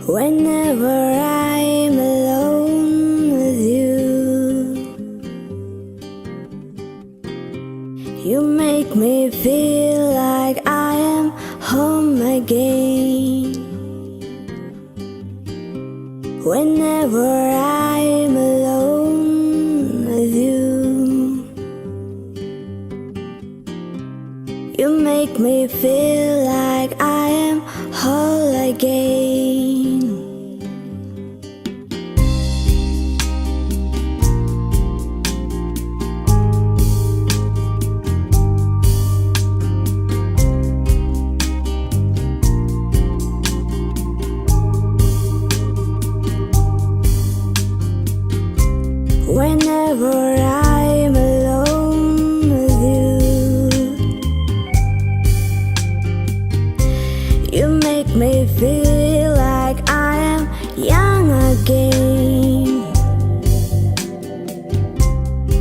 Whenever I'm alone with you, you make me feel like I am home again. Whenever I'm alone with you, you make me feel like I am whole again. Whenever I'm alone with you, you make me feel like I am young again.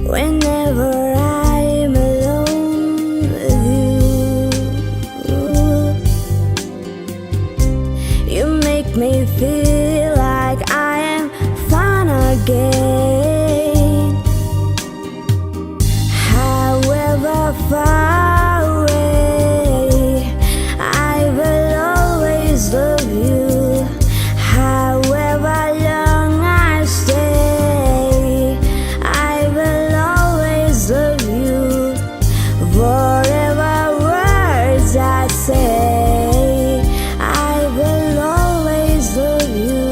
Whenever I'm alone with you, you make me feel like I am fun again. Far away, I will always love you. However long I stay, I will always love you. Whatever words I say, I will always love you.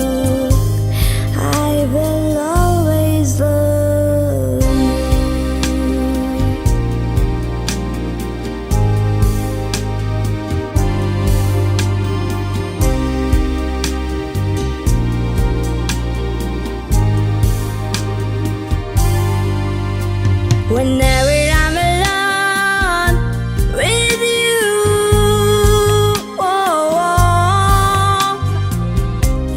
I will always love you. Whenever I'm alone with you,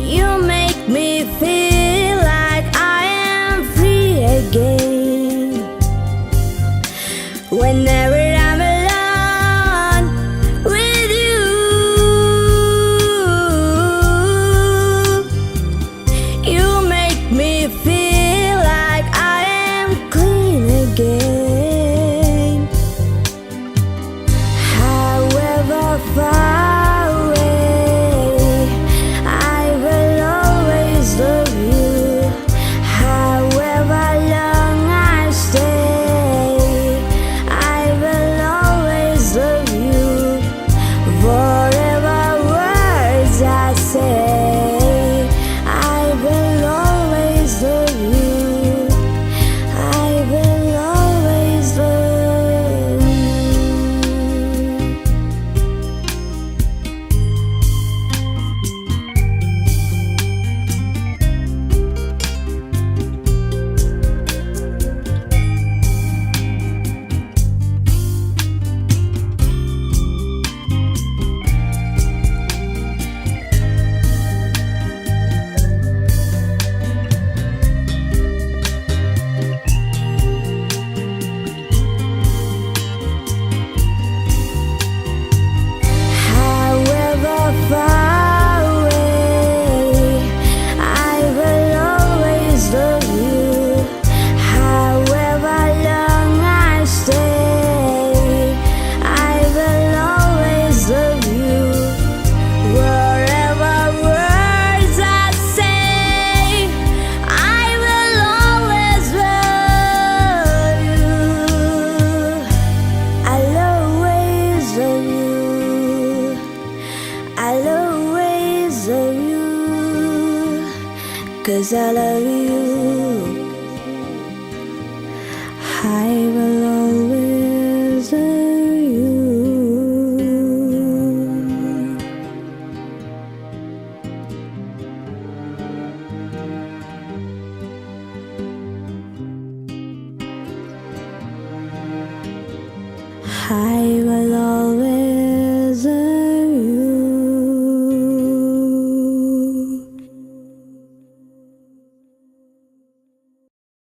you make me feel like I am free again. Whenever I'm alone with you, you make me feel like I am clean again. However far away, I will always love you. However long I stay, I will always love you. Whatever words I say, I will always love you. I will always love you. However far away, I will always love you. However long I stay, I will always love you. Whatever words I say, I will always love you. I'll always love you. I'll always love you, 'cause I love you. I will always love you. I will always